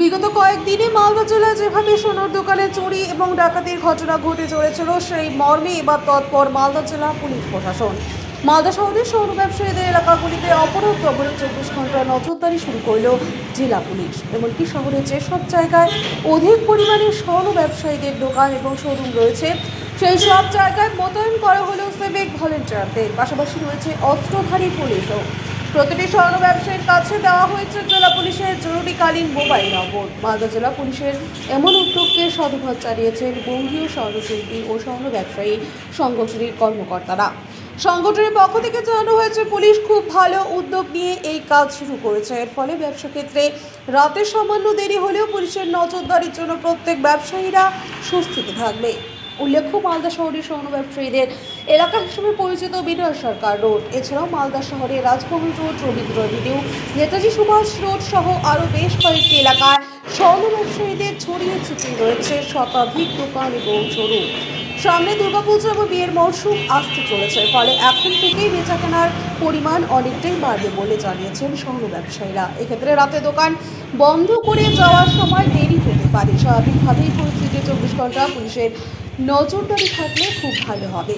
বিগত কয়েকদিনে মালদা জেলায় যেভাবে সোনার দোকানে চুরি এবং ডাকাতির ঘটনা ঘটে চলেছিল সেই মর্মে এবার তৎপর মালদা জেলা পুলিশ প্রশাসন। মালদা শহরের স্বর্ণ ব্যবসায়ীদের এলাকাগুলিতে অপরাধ দমনে 24 ঘন্টা নজরদারি শুরু করল জেলা পুলিশ। এমনকি শহরের যেসব জায়গায় অধিক পরিমাণে স্বর্ণ ব্যবসায়ীদের দোকান এবং শোরুম রয়েছে সেই সব জায়গায় মোতায়েন করা হলো সিভিক ভলেন্টিয়ারদের, পাশাপাশি রয়েছে অস্ত্রধারী পুলিশও। প্রতিটি স্বর্ণ ব্যবসায়ীর কাছে দেওয়া হয়েছে জেলা পুলিশের জরুরিকালীন মোবাইল নম্বর। মালদা জেলা পুলিশের এমন উদ্যোগকে সাধুবাদ জানিয়েছেন বঙ্গীয় স্বর্ণশিল্পী ও স্বর্ণ ব্যবসায়ী সংগঠনের কর্মকর্তারা। সংগঠনের পক্ষ থেকে জানানো হয়েছে পুলিশ খুব ভালো উদ্যোগ নিয়ে এই কাজ শুরু করেছে। এর ফলে ব্যবসা ক্ষেত্রে রাতে সামান্য দেরি হলেও পুলিশের নজরদারির জন্য প্রত্যেক ব্যবসায়ীরা স্বস্তিতে থাকবে। উল্লেখ্য, মালদা শহরের স্বর্ণ ব্যবসায়ীদের এলাকা হিসেবে পরিচিত বিনয় সরকার রোড, এছাড়াও মালদা শহরের Rajbhavan road, Rabindra avenue, Netaji Subhash road সহ আরও বেশ কয়েকটি এলাকায় স্বর্ণ ব্যবসায়ীদের ছড়িয়ে ছিটিয়ে রয়েছে শতাধিক দোকান এবং শোরুম। সামনে দুর্গাপূজা এবং বিয়ের মরশুম আসতে চলেছে, ফলে এখন থেকেই বেচা কেনার পরিমাণ অনেকটাই বাড়বে বলে জানিয়েছেন স্বর্ণ ব্যবসায়ীরা। এক্ষেত্রে রাতে দোকান বন্ধ করে যাওয়ার সময় দেরি হতে পারে। স্বাভাবিকভাবেই পরিস্থিতি 24 ঘন্টা পুলিশের নজরদারি থাকলে খুব ভালো হবে।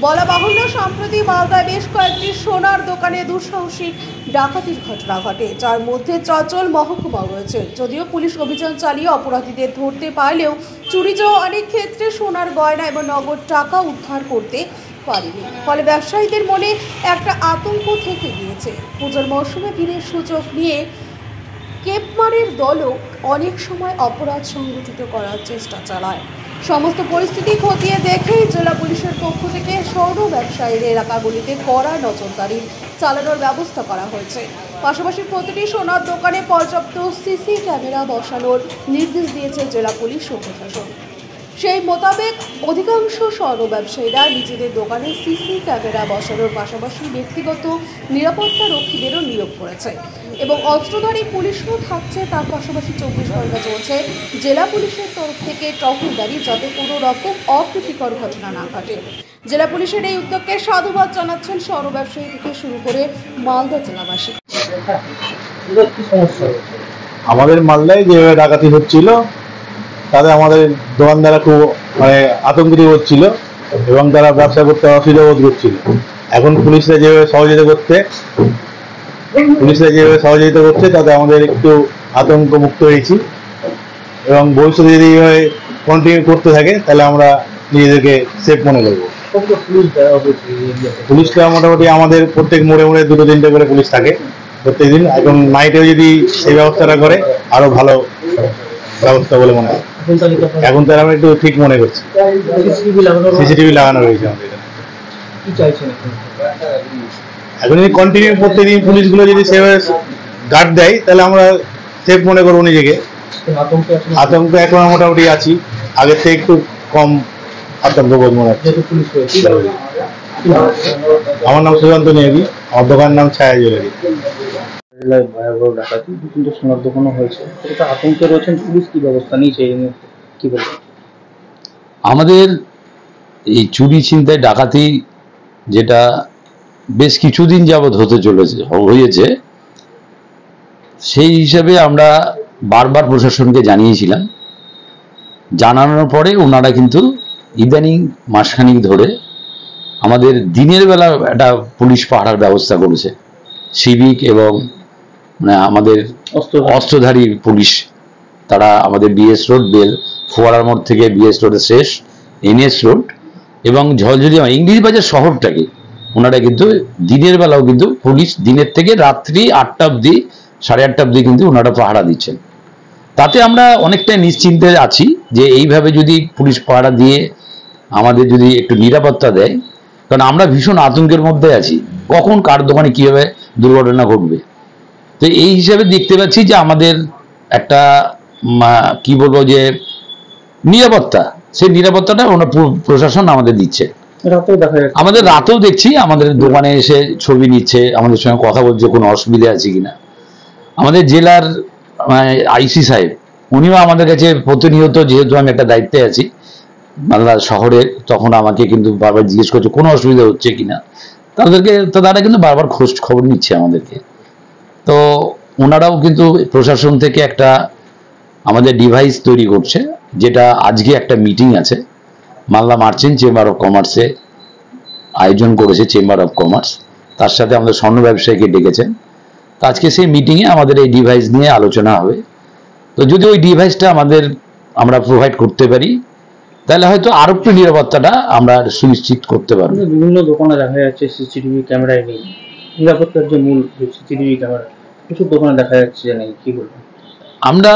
বলা বাহুল্য, সম্প্রতি মালদায় বেশ কয়েকটি সোনার দোকানে দুঃসাহসিক ডাকাতির ঘটনা ঘটে, যার মধ্যে চঞ্চল মহকুমা রয়েছে। যদিও পুলিশ অভিযান চালিয়ে অপরাধীদের ধরতে পারলেও চুরি যাওয়া অনেক ক্ষেত্রে সোনার গয়না এবং নগদ টাকা উদ্ধার করতে পারেনি। ফলে ব্যবসায়ীদের মনে একটা আতঙ্ক থেকে গিয়েছে। পুজোর মরশুমে ভিড়ের সুযোগ নিয়ে কেপমারের দলও অনেক সময় অপরাধ সংগঠিত করার চেষ্টা চালায়। সমস্ত পরিস্থিতি খতিয়ে দেখেই জেলা পুলিশের পক্ষ থেকে স্বর্ণ ব্যবসায়ীদের এলাকাগুলিতে কড়া নজরদারি চালানোর ব্যবস্থা করা হয়েছে। পাশাপাশি প্রতিটি সোনার দোকানে পর্যাপ্ত সিসি ক্যামেরা বসানোর নির্দেশ দিয়েছে জেলা পুলিশ ও প্রশাসন। সেই মোতাবেক অধিকাংশ স্বর্ণ ব্যবসায়ীরা নিজেদের দোকানে সিসি ক্যামেরা বসানোর পাশাপাশি ব্যক্তিগত নিরাপত্তা রক্ষীদেরও নিয়োগ করেছে এবং অস্ত্রধারী পুলিশও থাকছে। তার পাশাপাশি 24 ঘন্টা চলছে জেলা পুলিশের তরফ থেকে টহলদারি, যাতে কোনো রকম অপ্রীতিকর ঘটনা না ঘটে। জেলা পুলিশের এই উদ্যোগকে সাধুবাদ জানাচ্ছেন স্বর্ণ ব্যবসায়ী থেকে শুরু করে মালদা জেলাবাসী। আমাদের মালদায় যেভাবে ডাকাতি হচ্ছিল তাতে আমাদের দোকানদাররা খুব আতঙ্কিত হচ্ছিল এবং তারা ব্যবসা করতে অসুবিধা বোধ করছিল। এখন পুলিশরা যেভাবে সহযোগিতা করছে তাতে আমাদের একটু আতঙ্ক মুক্ত হয়েছি এবং ভবিষ্যতে যদি এইভাবে কন্টিনিউ করতে থাকে তাহলে আমরা নিজেদেরকে সেফ মনে করবো। পুলিশটা মোটামুটি আমাদের প্রত্যেক মোড়ে মোড়ে 2-3টে করে পুলিশ থাকে প্রত্যেকদিন। এখন নাইটেও যদি এই ব্যবস্থাটা করে আরো ভালো ব্যবস্থা বলে মনে হয়। এখন তার আমরা একটু ঠিক মনে করছি। সিসিটিভি লাগানো রয়েছে আমাদের এখন যদি কন্টিনিউ প্রত্যেকদিন পুলিশগুলো যদি সেভাবে গার্ড দেয় তাহলে আমরা সেফ মনে করবো নিজেকে। আতঙ্ক এখন মোটামুটি আছি, আগের থেকে একটু কম আতঙ্ক বোধ মনে হচ্ছে। আমার নাম সুশান্ত নিয়োগী, আমার দোকানের নাম ছায়া জুয়েলারি। ভয়াবহ ডাকাতি, 2-3টে সোনার দোকানও হয়েছে, এটা আতঙ্কে রয়েছেন। পুলিশ কি ব্যবস্থা নিয়েছে এই মুহূর্তে কি বলবেন? আমাদের এই চুরি ছিনতাই ডাকাতি যেটা বেশ কিছুদিন যাবৎ হয়েছে, সেই হিসাবে আমরা বারবার প্রশাসনকে জানিয়েছিলাম। জানানোর পরে ওনারা কিন্তু ইদানিং মাসখানিক ধরে আমাদের দিনের বেলা একটা পুলিশ পাহারার ব্যবস্থা করেছে। সিভিক এবং আমাদের অস্ত্রধারী পুলিশ, তারা আমাদের বিএস রোড, ফোয়ারার মোড় থেকে বিএস রোডের শেষ এনএস রোড এবং ঝলঝলি ইংলিশ বাজার শহরটাকে ওনারা কিন্তু দিনের বেলাও কিন্তু পুলিশ দিনের থেকে রাত্রি 8টা অবধি 8:30 অবধি কিন্তু ওনারা পাহারা দিচ্ছেন। তাতে আমরা অনেকটাই নিশ্চিন্তে আছি যে এইভাবে যদি পুলিশ পাহারা দিয়ে আমাদের যদি একটু নিরাপত্তা দেয়, কারণ আমরা ভীষণ আতঙ্কের মধ্যে আছি কখন কার দোকানে কীভাবে দুর্ঘটনা ঘটবে। তো এই হিসাবে দেখতে পাচ্ছি যে আমাদের একটা কি বলবো যে নিরাপত্তা, সেই নিরাপত্তাটা প্রশাসন আমাদের দিচ্ছে। আমাদের রাতেও দেখছি আমাদের দোকানে এসে ছবি নিচ্ছে, আমাদের সঙ্গে কথা বলছে কোনো অসুবিধা আছে কিনা। আমাদের জেলার আইসি সাহেব উনিও আমাদের কাছে প্রতিনিয়ত, যেহেতু আমি একটা দায়িত্বে আছি মালদা শহরে, তখন আমাকে কিন্তু বারবার জিজ্ঞেস করছে কোনো অসুবিধা হচ্ছে কিনা। তারা কিন্তু বারবার খোঁজ খবর নিচ্ছে আমাদেরকে। তো ওনারাও কিন্তু প্রশাসন থেকে একটা আমাদের ডিভাইস তৈরি করছে, যেটা আজকে একটা মিটিং আছে মালদা মার্চেন্ট চেম্বার অফ কমার্সে আয়োজন করেছে চেম্বার অফ কমার্স, তার সাথে আমাদের স্বর্ণ ব্যবসায়ীকে ডেকেছেন। তো আজকে সেই মিটিংয়ে আমাদের এই ডিভাইস নিয়ে আলোচনা হবে। তো যদি ওই ডিভাইসটা আমরা প্রোভাইড করতে পারি, তাহলে হয়তো আরো একটু নিরাপত্তাটা আমরা সুনিশ্চিত করতে পারবো। বিভিন্ন দোকানে দেখা যাচ্ছে সিসিটিভি ক্যামেরায় নেই, নিরাপত্তার যে মূল সিসিটিভি ক্যামেরা কিছু দোকানে দেখা যাচ্ছে যে নেই, কি বলবেন? আমরা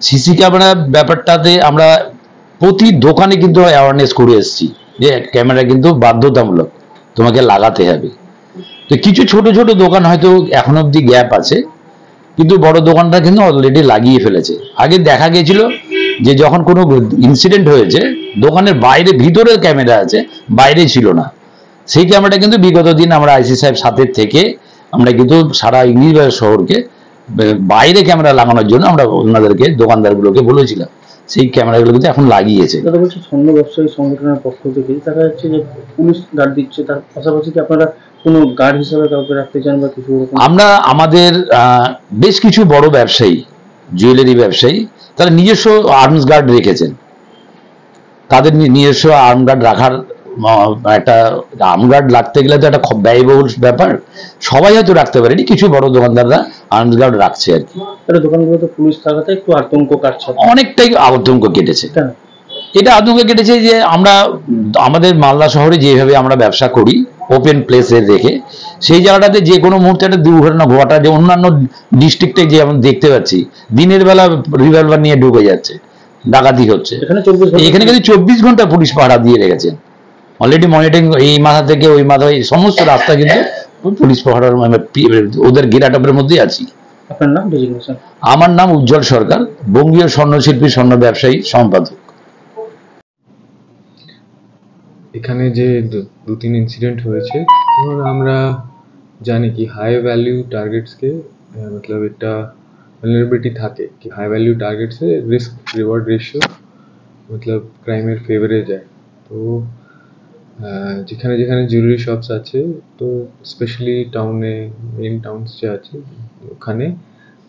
সিসি ক্যামেরা ব্যাপারটাতে আমরা প্রতি দোকানে কিন্তু অ্যাওয়ারনেস করে এসেছি যে ক্যামেরা কিন্তু বাধ্যতামূলক, তোমাকে লাগাতে হবে। তো কিছু ছোট ছোট দোকান হয়তো এখন অব্দি গ্যাপ আছে, কিন্তু বড় দোকানটা কিন্তু অলরেডি লাগিয়ে ফেলেছে। আগে দেখা গেছিল যে যখন কোনো ইনসিডেন্ট হয়েছে দোকানের বাইরে, ভিতরে ক্যামেরা আছে, বাইরে ছিল না। সেই ক্যামেরাটা কিন্তু বিগত দিন আমরা আইসি সাহেব সাথে থেকে আমরা কিন্তু সারা ইংলিশ বাজার শহরকে বাইরে ক্যামেরা লাগানোর জন্য আমরা ওনাদেরকে, দোকানদারগুলোকে বলেছিলাম। সেই ক্যামেরাগুলো কিন্তু এখন লাগিয়েছে। দাদা বলছি, স্বর্ণ ব্যবসায়ী সংগঠনের পক্ষ থেকে দেখা যাচ্ছে যে পুলিশ গার্ড দিচ্ছে, তার পাশাপাশি কি আপনারা কোনো গার্ড হিসাবে কাউকে রাখতে চান বা কিছু এরকম? আমরা আমাদের বেশ কিছু বড় ব্যবসায়ী, জুয়েলারি ব্যবসায়ী, তারা নিজস্ব আর্মস গার্ড রেখেছেন। তাদের নিজস্ব আর্ম গার্ড রাখার একটা আর্ম গার্ড লাগতে গেলে তো একটা ব্যয়বহুল ব্যাপার, সবাই হয়তো রাখতে পারেনি, কিছু বড় দোকানদাররা আর্মস গার্ড রাখছে আর কি। তাহলে দোকানগুলোতে পুলিশ থাকাতে একটু আতঙ্ক কাটছে, অনেকটাই আতঙ্ক কেটেছে। কেন? এটা আতঙ্ক কেটেছে যে আমরা আমাদের মালদা শহরে যেভাবে আমরা ব্যবসা করি ওপেন প্লেসে রেখে, সেই জায়গাটাতে যে কোনো মুহূর্তে একটা দুর্ঘটনা ঘটা, যে অন্যান্য ডিস্ট্রিক্টে যে আমরা দেখতে পাচ্ছি দিনের বেলা রিভলভার নিয়ে ঢুকে যাচ্ছে, ডাকাতি হচ্ছে। এখানে কিন্তু 24 ঘন্টা পুলিশ পাহারা দিয়ে রেখেছেন, অলরেডি মনিটরিং এই মাথা থেকে ওই মাথায় সমস্ত রাস্তা কিন্তু পুলিশ পাহারার ওদের গেরাটপের মধ্যেই আছি। আপনার নাম, ডেজিগনেশন? আমার নাম উজ্জ্বল সরকার, বঙ্গীয় স্বর্ণশিল্পী স্বর্ণ ব্যবসায়ী সম্পাদক। এখানে যে দু তিন ইনসিডেন্ট হয়েছে, ধর আমরা জানি কি হাই ভ্যালু টার্গেটসকে মতলব একটা vulnerability থাকে कि हाई वैल्यू टारगेट से रिस्क रिवॉर्ड रेशियो मतलब ক্রাইমের ফেভারে যায়। তো যেখানে যেখানে জুয়েলারি শপস আছে, তো স্পেশালি টাউনে, মেইন টাউনস যে আছে ওখানে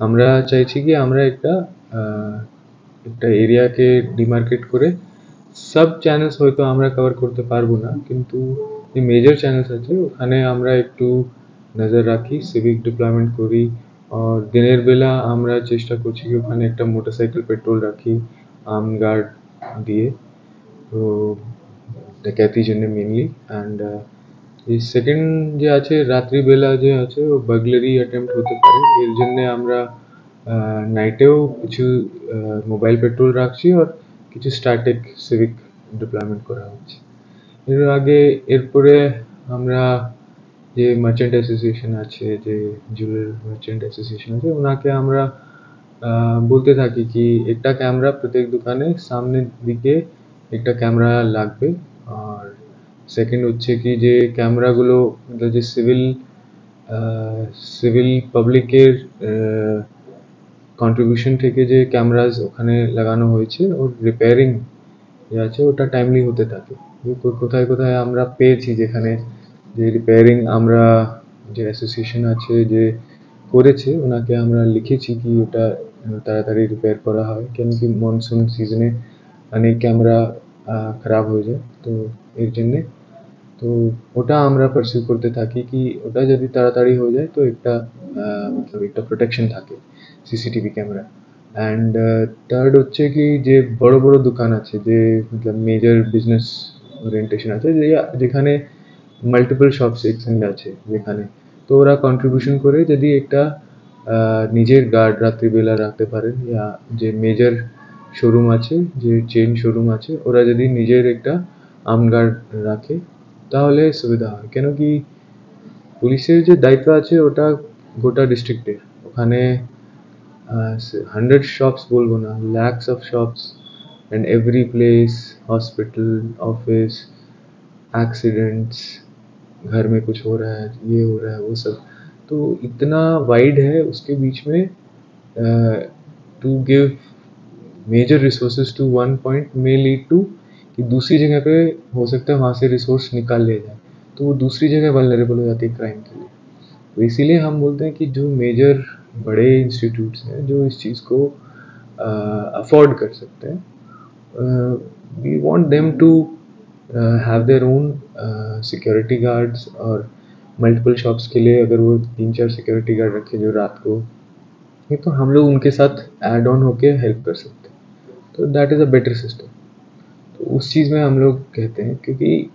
আমরা চাইছি কি আমরা একটা এরিয়াকে ডিমার্কেট করে সব চ্যানেলস হয়তো আমরা কভার করতে পারবো না, কিন্তু যে মেজর চ্যানেলস আছে ওখানে আমরা একটু নজর রাখি, সিভিক ডিপ্লয়মেন্ট করি। আর দিনের বেলা আমরা চেষ্টা করছি কি ওখানে একটা মোটরসাইকেল পেট্রোল রাখি আর্ম গার্ড দিয়ে, তো ডাকাতির জন্য মেনলি। অ্যান্ড এই সেকেন্ড যে আছে রাত্রিবেলা যে আছে ও বার্গলারি অ্যাটেম্প্ট হতে পারে, এর জন্য আমরা নাইটেও কিছু মোবাইল পেট্রোল রাখছি আর কিছু স্ট্যাটিক সিভিক ডিপ্লয়মেন্ট করা হচ্ছে। এরপরে আমরা যে মার্চেন্ট অ্যাসোসিয়েশন আছে, যে জুয়েলারি মার্চেন্ট অ্যাসোসিয়েশন আছে, ওনাকে আমরা বলতে থাকি কি একটা ক্যামেরা প্রত্যেক দোকানে সামনের দিকে একটা ক্যামেরা লাগবে। আর সেকেন্ড হচ্ছে কি যে ক্যামেরাগুলো যে সিভিল পাবলিকের কন্ট্রিবিউশন থেকে যে ক্যামেরাস ওখানে লাগানো হয়েছে, ওর রিপেয়ারিং যে আছে ওটা টাইমলি হতে থাকে। কোথায় কোথায় আমরা পেয়েছি যেখানে যে রিপেয়ারিং আমরা যে অ্যাসোসিয়েশন আছে যে করেছে ওনাকে আমরা লিখেছি কি ওটা তাড়াতাড়ি রিপেয়ার করা হয়, কেন কি মনসুন সিজনে অনেক ক্যামেরা খারাপ হয়ে যায়, তো এর জন্যে তো ওটা আমরা পারসিউ করতে থাকি কি ওটা যদি তাড়াতাড়ি হয়ে যায় তো একটা একটা প্রোটেকশন থাকে সিসিটিভি ক্যামেরা। অ্যান্ড থার্ড হচ্ছে কি যে বড় বড় দোকান আছে, যে মতলব মেজর বিজনেস ওরিয়েন্টেশন আছে, যেখানে মাল্টিপল শপস একসঙ্গে আছে যেখানে, তো ওরা কন্ট্রিবিউশন করে যদি একটা নিজের গার্ড রাত্রিবেলা রাখতে পারেন, ইয়া যে মেজর শোরুম আছে, যে চেইন শোরুম আছে, ওরা যদি নিজের একটা আর্ম গার্ড রাখে তাহলে সুবিধা হয়। কেন কি পুলিশের যে দায়িত্ব আছে ওটা গোটা ডিস্ট্রিক্টের, ওখানে 100 শপস বলবো না, lakhs of shops and every place, hospital, office, accidents, घर में कुछ हो रहा है, ये हो रहा है, वो सब, तो इतना वाइड है उसके बीच में to give major resources to one point may lead to कि दूसरी जगह पे हो सकता है वहाँ से रिसोर्स निकाल लिया जाए, तो वो दूसरी जगह वल्नरेबल हो जाती है क्राइम के लिए। तो इसीलिए हम बोलते हैं कि जो मेजर बड़े इंस्टीट्यूट्स हैं जो इस चीज़ को अफोर्ड कर सकते हैं। We want them to have their own security guards, और मल्टीपल शॉप्स के लिए अगर वो 3-4 सिक्योरिटी गार्ड रखे जो रात को, ये तो हम लोग उनके साथ ऐड ऑन होके हेल्प कर सकते हैं, तो that is a better system. तो उस चीज़ में हम लोग कहते हैं, क्योंकि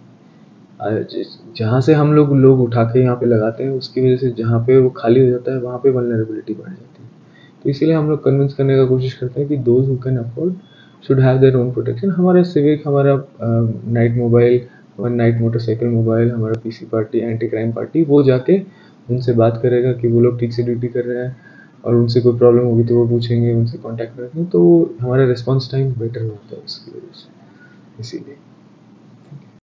जहाँ से हम लोग उठा के यहाँ पे लगाते हैं, उसकी वजह से जहाँ पे वो खाली हो जाता है वहाँ पे वल्नरेबिलिटी बढ़ जाती है। तो इसीलिए हम लोग कन्विंस करने का कोशिश करते हैं कि those who can afford should have their own protection. हमारा सिविक, हमारा नाइट मोबाइल, हमारा नाइट मोटरसाइकिल मोबाइल, हमारा PC party, anti crime party, वो जाके उनसे बात करेगा कि वो लोग ठीक से ड्यूटी कर रहे हैं, और उनसे कोई प्रॉब्लम होगी तो वो पूछेंगे, उनसे कॉन्टैक्ट करेंगे, तो हमारा रिस्पॉन्स टाइम बेटर होता है उसकी वजह से, इसीलिए।